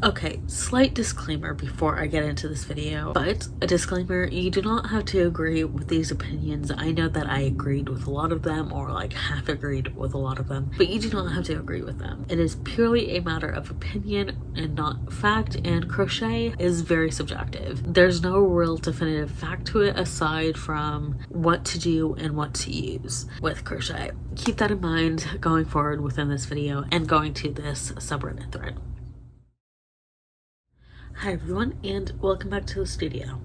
Okay, slight disclaimer before I get into this video, but a disclaimer, you do not have to agree with these opinions. I know that I agreed with a lot of them, or like half agreed with a lot of them, but you do not have to agree with them. It is purely a matter of opinion and not fact, and crochet is very subjective. There's no real definitive fact to it aside from what to do and what to use with crochet. Keep that in mind going forward within this video and going to this subreddit thread. Hi everyone, and welcome back to the studio.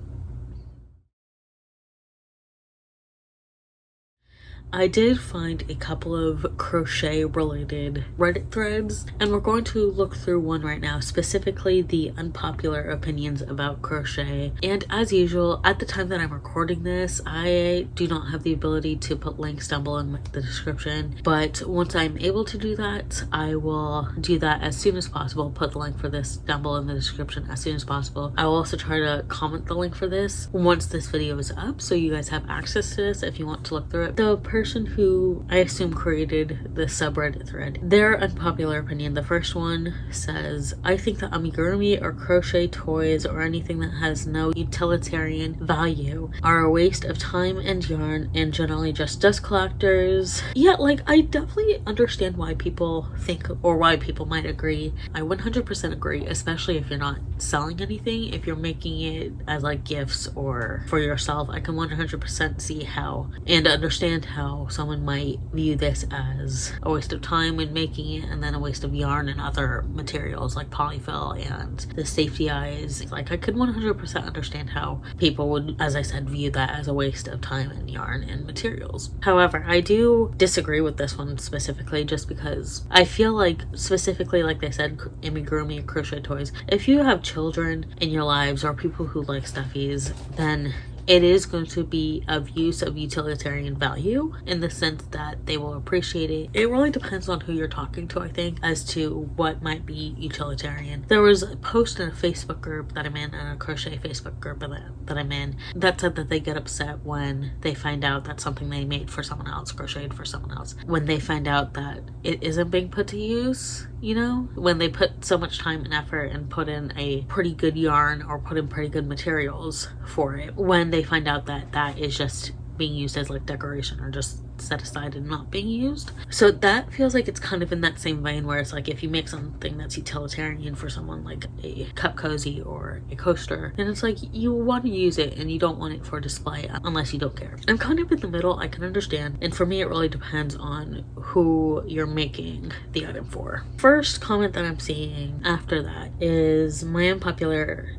I did find a couple of crochet related Reddit threads, and we're going to look through one right now, specifically the unpopular opinions about crochet. And as usual, at the time that I'm recording this, I do not have the ability to put links down below in the description, but once I'm able to do that, I will do that as soon as possible. Put the link for this down below in the description as soon as possible. I will also try to comment the link for this once this video is up, so you guys have access to this if you want to look through it. The person who I assume created the subreddit thread, their unpopular opinion, the first one says, I think that amigurumi or crochet toys or anything that has no utilitarian value are a waste of time and yarn and generally just dust collectors. Yeah, like I definitely understand why people think, or why people might agree. I 100% agree, especially if you're not selling anything. If you're making it as like gifts or for yourself, I can 100% see how and understand how someone might view this as a waste of time when making it, and then a waste of yarn and other materials like polyfill and the safety eyes. Like I could 100% understand how people would, as I said, view that as a waste of time and yarn and materials. However, I do disagree with this one specifically, just because I feel like, specifically like they said, amigurumi crochet toys, if you have children in your lives or people who like stuffies, then it is going to be of use of utilitarian value in the sense that they will appreciate it. It really depends on who you're talking to, I think, as to what might be utilitarian. There was a post in a Facebook group that I'm in, and a crochet Facebook group that I'm in, that said that they get upset when they find out that something they made for someone else, crocheted for someone else, when they find out that it isn't being put to use. You know, when they put so much time and effort and put in a pretty good yarn or put in pretty good materials for it, when they find out that that is just being used as like decoration or just set aside and not being used. So that feels like it's kind of in that same vein where it's like if you make something that's utilitarian for someone, like a cup cozy or a coaster, and it's like you want to use it and you don't want it for display unless you don't care. I'm kind of in the middle. I can understand, and for me it really depends on who you're making the item for. First comment that I'm seeing after that is my unpopular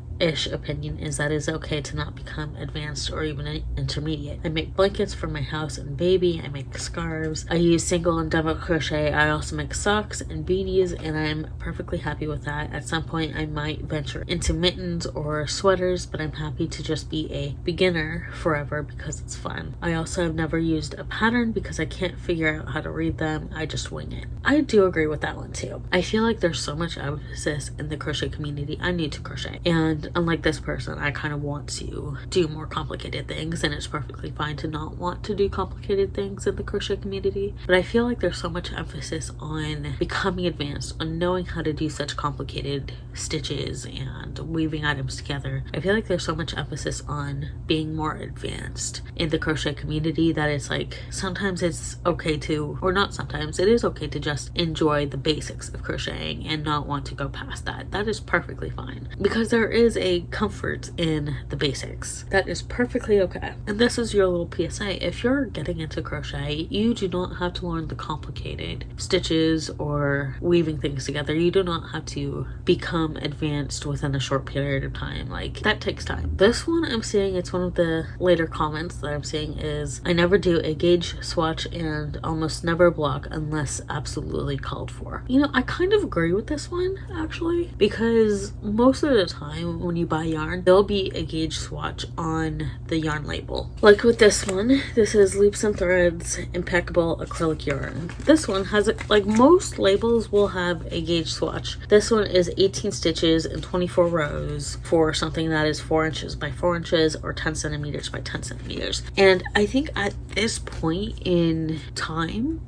opinion is that it's okay to not become advanced or even intermediate. I make blankets for my house and baby. I make scarves. I use single and double crochet. I also make socks and beanies, and I'm perfectly happy with that. At some point I might venture into mittens or sweaters, but I'm happy to just be a beginner forever because it's fun. I also have never used a pattern because I can't figure out how to read them. I just wing it. I do agree with that one too. I feel like there's so much emphasis in the crochet community. I'm new to crochet, and unlike this person, I kind of want to do more complicated things, and it's perfectly fine to not want to do complicated things in the crochet community. But I feel like there's so much emphasis on becoming advanced, on knowing how to do such complicated stitches and weaving items together. I feel like there's so much emphasis on being more advanced in the crochet community that it's like sometimes it's okay to, or not sometimes, it is okay to just enjoy the basics of crocheting and not want to go past that. That is perfectly fine, because there is a comfort in the basics. That is perfectly okay. And this is your little PSA. If you're getting into crochet, you do not have to learn the complicated stitches or weaving things together. You do not have to become advanced within a short period of time. Like, that takes time. This one I'm seeing, it's one of the later comments that I'm seeing, is I never do a gauge swatch and almost never block unless absolutely called for. You know, I kind of agree with this one actually, because most of the time when you buy yarn, there'll be a gauge swatch on the yarn label. Like with this one, this is Loops and Threads Impeccable Acrylic Yarn. This one has, like most labels will have a gauge swatch. This one is 18 stitches and 24 rows for something that is 4 inches by 4 inches or 10 centimeters by 10 centimeters. And I think at this point in time,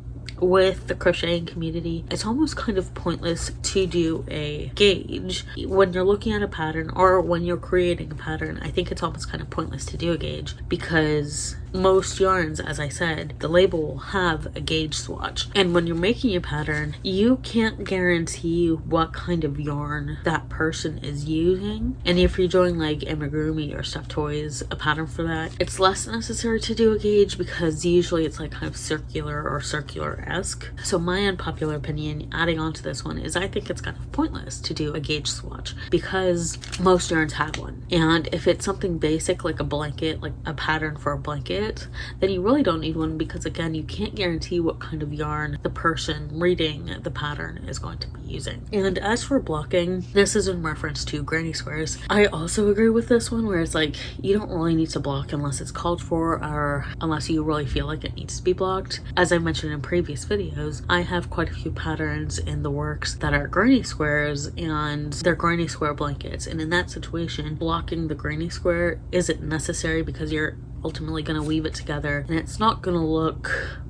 with the crocheting community, it's almost kind of pointless to do a gauge when you're looking at a pattern, or when you're creating a pattern. I think it's almost kind of pointless to do a gauge, because most yarns, as I said, the label will have a gauge swatch, and when you're making a pattern, you can't guarantee what kind of yarn that person is using. And if you're doing like amigurumi or stuffed toys, a pattern for that, it's less necessary to do a gauge, because usually it's like kind of circular or circular-esque. So my unpopular opinion, adding on to this one, is I think it's kind of pointless to do a gauge swatch, because most yarns have one. And if it's something basic like a blanket, like a pattern for a blanket, then you really don't need one, because again, you can't guarantee what kind of yarn the person reading the pattern is going to be using. And as for blocking, this is in reference to granny squares. I also agree with this one, where it's like you don't really need to block unless it's called for, or unless you really feel like it needs to be blocked. As I mentioned in previous videos, I have quite a few patterns in the works that are granny squares, and they're granny square blankets, and in that situation, blocking the granny square isn't necessary, because you're ultimately going to weave it together, and it's not going to look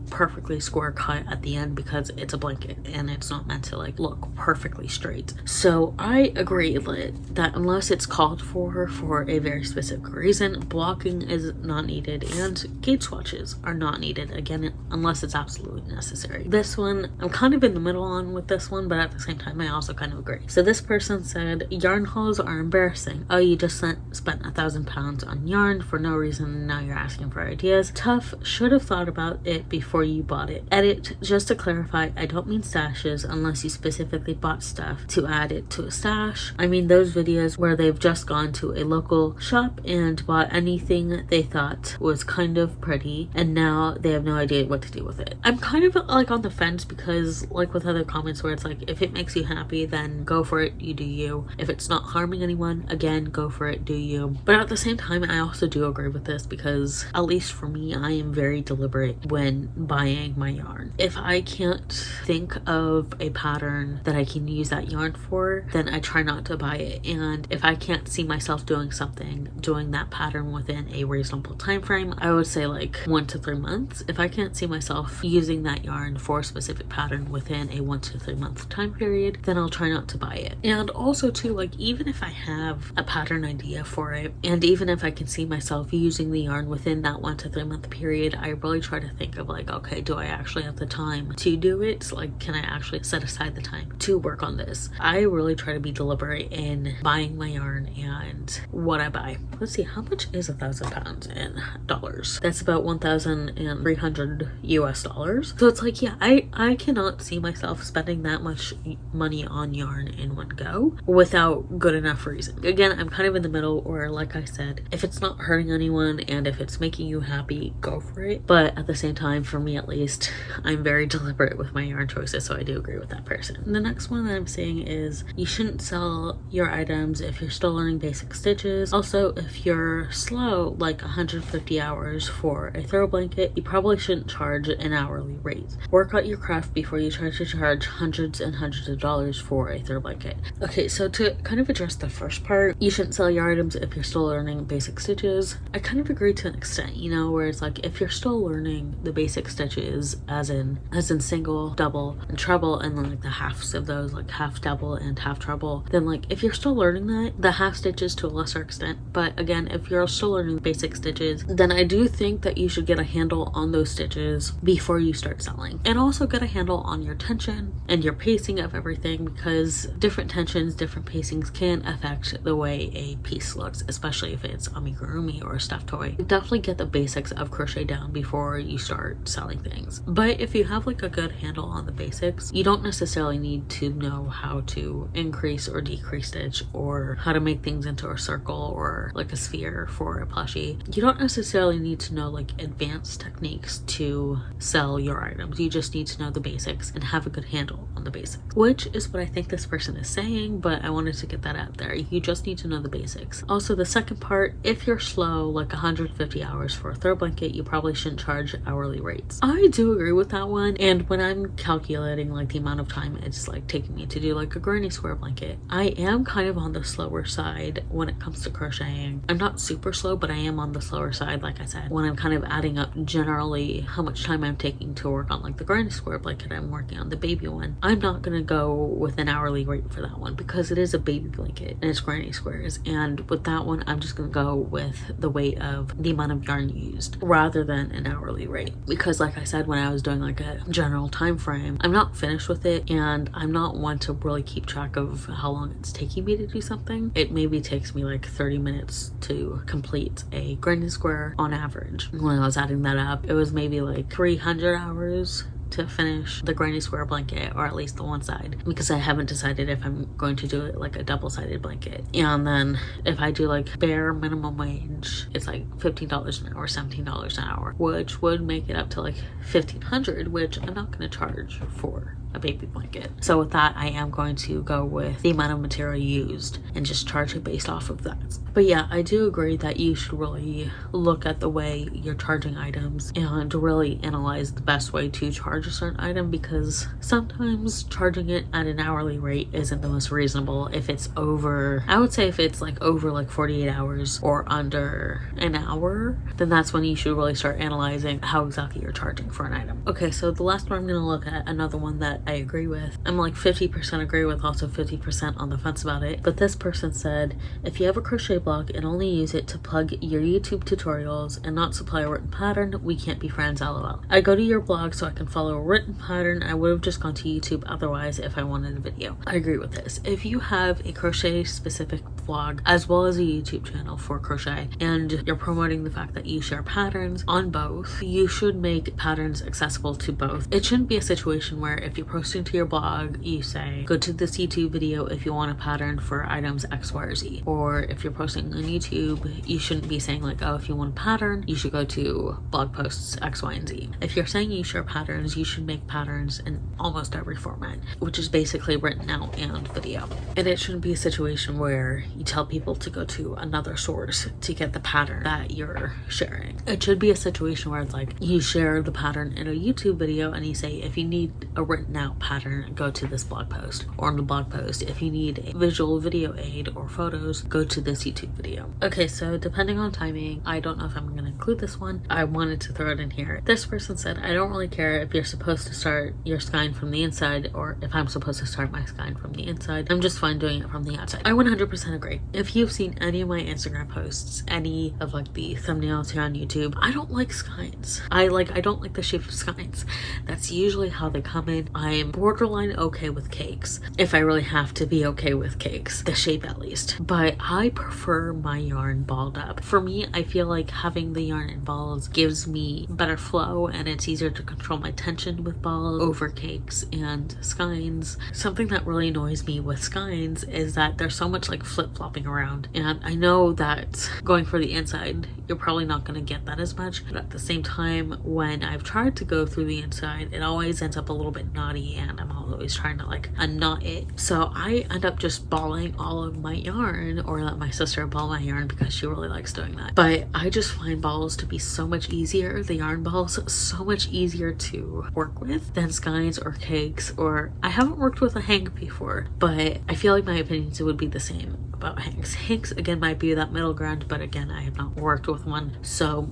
perfectly square cut at the end, because it's a blanket and it's not meant to like look perfectly straight. So I agree that unless it's called for a very specific reason, blocking is not needed, and gauge swatches are not needed, again, unless it's absolutely necessary. This one, I'm kind of in the middle on with this one, but at the same time, I also kind of agree. So this person said, yarn hauls are embarrassing. Oh, you just spent £1,000 on yarn for no reason, now you're asking for ideas. Tough, should have thought about it before you bought it. Edit, just to clarify, I don't mean stashes unless you specifically bought stuff to add it to a stash. I mean those videos where they've just gone to a local shop and bought anything they thought was kind of pretty, and now they have no idea what to do with it. I'm kind of like on the fence, because like with other comments where it's like, if it makes you happy, then go for it, you do you. If it's not harming anyone, again, go for it, do you. But at the same time, I also do agree with this, because at least for me, I am very deliberate when buying my yarn. If I can't think of a pattern that I can use that yarn for, then I try not to buy it. And if I can't see myself doing that pattern within a reasonable time frame, I would say like 1 to 3 months. If I can't see myself using that yarn for a specific pattern within a 1 to 3 month time period, then I'll try not to buy it. And also too, like even if I have a pattern idea for it, and even if I can see myself using the yarn within that 1 to 3 month period, I really try to think of like, okay, do I actually have the time to do it? Like, can I actually set aside the time to work on this? I really try to be deliberate in buying my yarn and what I buy. Let's see, how much is £1,000 in dollars? That's about 1,300 US dollars. So it's like, yeah, I cannot see myself spending that much money on yarn in one go without good enough reason. Again, I'm kind of in the middle, or like I said, if it's not hurting anyone and if it's making you happy, go for it. But at the same time, for me at least, I'm very deliberate with my yarn choices, so I do agree with that person. The next one that I'm saying is, you shouldn't sell your items if you're still learning basic stitches. Also, if you're slow, like 150 hours for a throw blanket, you probably shouldn't charge an hourly rate. Work out your craft before you try to charge hundreds and hundreds of dollars for a throw blanket. Okay, so to kind of address the first part, you shouldn't sell your items if you're still learning basic stitches. I kind of agree to an extent, you know, where it's like, if you're still learning the basic stitches, as in single, double, and treble, and then like the halves of those, like half double and half treble, then like if you're still learning that, the half stitches to a lesser extent. But again, if you're still learning basic stitches, then I do think that you should get a handle on those stitches before you start selling, and also get a handle on your tension and your pacing of everything, because different tensions, different pacings can affect the way a piece looks, especially if it's amigurumi or a stuffed toy. Definitely get the basics of crochet down before you start selling things. But if you have like a good handle on the basics, you don't necessarily need to know how to increase or decrease stitch, or how to make things into a circle or like a sphere for a plushie. You don't necessarily need to know like advanced techniques to sell your items. You just need to know the basics and have a good handle on the basics, which is what I think this person is saying, but I wanted to get that out there. You just need to know the basics. Also, the second part, if you're slow, like 150 hours for a throw blanket, you probably shouldn't charge hourly rates. blankets. I do agree with that one. And when I'm calculating like the amount of time it's like taking me to do like a granny square blanket, I am kind of on the slower side when it comes to crocheting. I'm not super slow, but I am on the slower side, like I said, when I'm kind of adding up generally how much time I'm taking to work on like the granny square blanket. I'm working on the baby one. I'm not gonna go with an hourly rate for that one because it is a baby blanket and it's granny squares, and with that one I'm just gonna go with the weight of the amount of yarn used rather than an hourly rate, because like I said, when I was doing like a general time frame, I'm not finished with it and I'm not one to really keep track of how long it's taking me to do something. It maybe takes me like 30 minutes to complete a granny square on average. When I was adding that up, it was maybe like 300 hours to finish the granny square blanket, or at least the one side, because I haven't decided if I'm going to do it like a double-sided blanket. And then if I do like bare minimum wage, it's like $15 an hour, $17 an hour, which would make it up to like $1,500, which I'm not going to charge for a baby blanket. So with that, I am going to go with the amount of material used and just charge it based off of that. But yeah, I do agree that you should really look at the way you're charging items and really analyze the best way to charge a certain item, because sometimes charging it at an hourly rate isn't the most reasonable. If it's over, I would say if it's like over like 48 hours or under an hour, then that's when you should really start analyzing how exactly you're charging for an item. Okay, so the last one I'm going to look at, another one that I agree with. I'm like 50% agree with, also 50% on the fence about it. But this person said, if you have a crochet blog and only use it to plug your YouTube tutorials and not supply a written pattern, we can't be friends, lol. I go to your blog so I can follow a written pattern. I would have just gone to YouTube otherwise if I wanted a video. I agree with this. If you have a crochet specific vlog as well as a YouTube channel for crochet and you're promoting the fact that you share patterns on both, you should make patterns accessible to both. It shouldn't be a situation where if you're posting to your blog, you say, go to this YouTube video if you want a pattern for items X, Y, or Z. Or if you're posting on YouTube, you shouldn't be saying like, oh, if you want a pattern, you should go to blog posts X, Y, and Z. If you're saying you share patterns, you should make patterns in almost every format, which is basically written out and video. And it shouldn't be a situation where you tell people to go to another source to get the pattern that you're sharing. It should be a situation where it's like you share the pattern in a YouTube video and you say, if you need a written out pattern, go to this blog post, or in the blog post, if you need a visual video aid or photos, go to this YouTube video. Okay, so depending on timing, I don't know if I'm going to include this one. I wanted to throw it in here. This person said, I don't really care if you're supposed to start your skein from the inside or if I'm supposed to start my skein from the inside. I'm just fine doing it from the outside. I 100% agree. If you've seen any of my Instagram posts, any of like the thumbnails here on YouTube, I don't like skeins. I don't like the shape of skeins. That's usually how they come in. I'm borderline okay with cakes, if I really have to be okay with cakes, the shape at least, but I prefer my yarn balled up. For me, I feel like having the yarn in balls gives me better flow and it's easier to control my tension with balls over cakes and skeins. Something that really annoys me with skeins is that there's so much like flip-flopping around, and I know that going for the inside, you're probably not going to get that as much, but at the same time, when I've tried to go through the inside, it always ends up a little bit knotty and I'm always trying to like unknot it. So I end up just balling all of my yarn, or let my sister ball my yarn because she really likes doing that. But I just find balls to be so much easier, the yarn balls, so much easier to work with than skeins or cakes, or I haven't worked with a hank before, but I feel like my opinions would be the same about hanks. Hanks again might be that middle ground, but again, I have not worked with one, so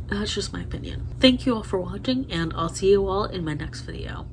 that's just my opinion. Thank you all for watching, and I'll see you all in my next video.